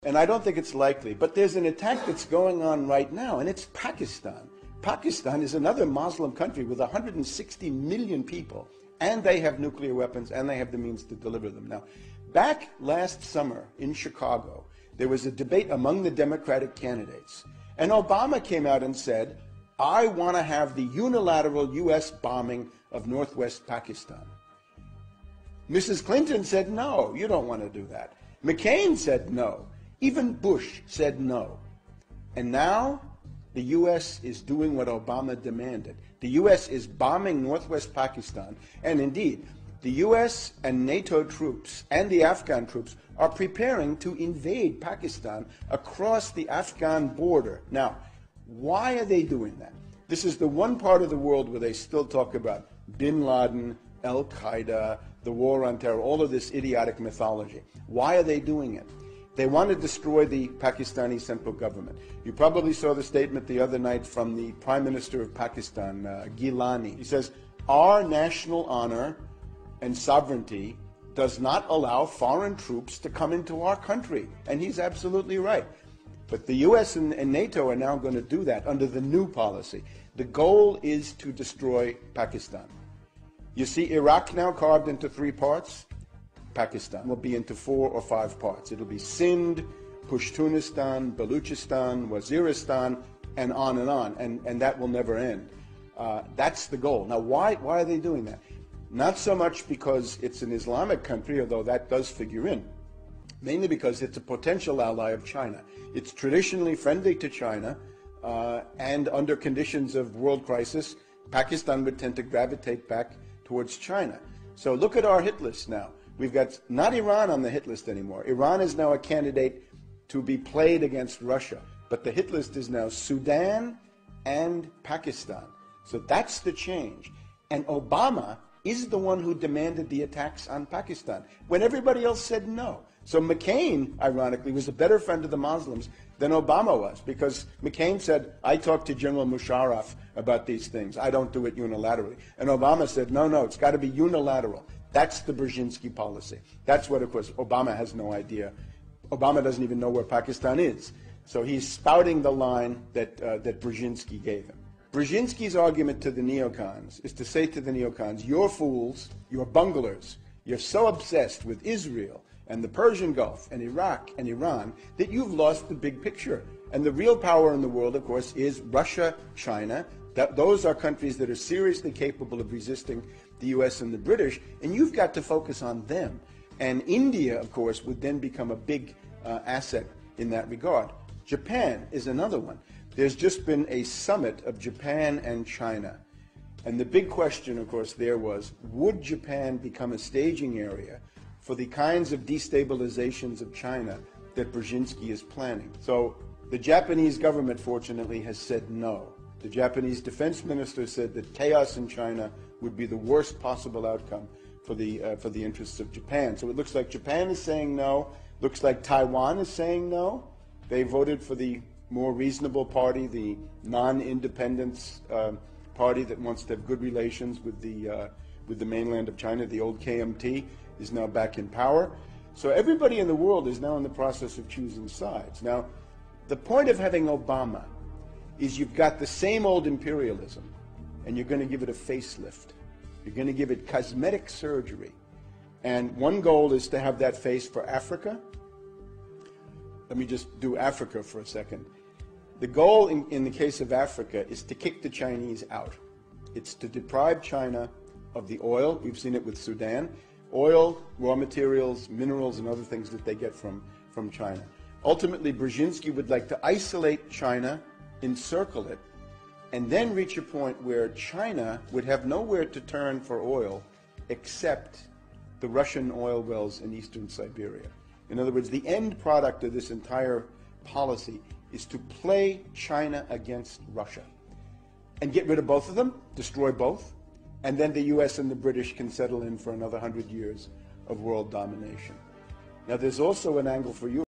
and I don't think it's likely, but there's an attack that's going on right now, and it's Pakistan. Pakistan is another Muslim country with 160 million people, and they have nuclear weapons, and they have the means to deliver them. Now, back last summer in Chicago, there was a debate among the Democratic candidates, and Obama came out and said, I want to have the unilateral U.S. bombing of northwest Pakistan. Mrs. Clinton said, no, you don't want to do that. McCain said no. Even Bush said no. And now the U.S. is doing what Obama demanded. The U.S. is bombing northwest Pakistan, and indeed, the U.S. and NATO troops and the Afghan troops are preparing to invade Pakistan across the Afghan border. Now, why are they doing that? This is the one part of the world where they still talk about bin Laden, Al-Qaeda, the war on terror, all of this idiotic mythology. Why are they doing it? They want to destroy the Pakistani central government. You probably saw the statement the other night from the Prime Minister of Pakistan, Gilani. He says, our national honor and sovereignty does not allow foreign troops to come into our country. And he's absolutely right. But the U.S. and NATO are now going to do that under the new policy. The goal is to destroy Pakistan. You see Iraq now carved into 3 parts. Pakistan will be into 4 or 5 parts. It'll be Sindh, Pashtunistan, Baluchistan, Waziristan, and on, and that will never end. That's the goal. Now, why are they doing that? Not so much because it's an Islamic country, although that does figure in, mainly because it's a potential ally of China. It's traditionally friendly to China, and under conditions of world crisis, Pakistan would tend to gravitate back towards China. So look at our hit list now. We've got not Iran on the hit list anymore. Iran is now a candidate to be played against Russia, but the hit list is now Sudan and Pakistan. So that's the change. And Obama is the one who demanded the attacks on Pakistan when everybody else said no. So McCain, ironically, was a better friend of the Muslims than Obama was, because McCain said, I talked to General Musharraf about these things. I don't do it unilaterally. And Obama said, no, it's got to be unilateral. That's the Brzezinski policy. That's what, of course, Obama has no idea. Obama doesn't even know where Pakistan is. So he's spouting the line that Brzezinski gave him. Brzezinski's argument to the neocons is to say to the neocons, you're fools, you're bunglers, you're so obsessed with Israel and the Persian Gulf and Iraq and Iran that you've lost the big picture. And the real power in the world, of course, is Russia, China. Those are countries that are seriously capable of resisting the U.S. and the British, and you've got to focus on them. And India, of course, would then become a big asset in that regard. Japan is another one. There's just been a summit of Japan and China. And the big question, of course, there was, would Japan become a staging area for the kinds of destabilizations of China that Brzezinski is planning? So the Japanese government, fortunately, has said no. The Japanese defense minister said that chaos in China would be the worst possible outcome for the interests of Japan. So it looks like Japan is saying no. Looks like Taiwan is saying no. They voted for the more reasonable party, the non-independence party that wants to have good relations with the mainland of China. The old KMT is now back in power. So everybody in the world is now in the process of choosing sides. Now, the point of having Obama is you've got the same old imperialism, and you're going to give it a facelift. You're going to give it cosmetic surgery. And one goal is to have that face for Africa. Let me just do Africa for a second. The goal in the case of Africa is to kick the Chinese out. It's to deprive China of the oil. We've seen it with Sudan. Oil, raw materials, minerals, and other things that they get from China. Ultimately, Brzezinski would like to isolate China, encircle it, and then reach a point where China would have nowhere to turn for oil except the Russian oil wells in eastern Siberia. In other words, the end product of this entire policy is to play China against Russia and get rid of both of them, destroy both, and then the U.S. and the British can settle in for another 100 years of world domination. Now, there's also an angle for you.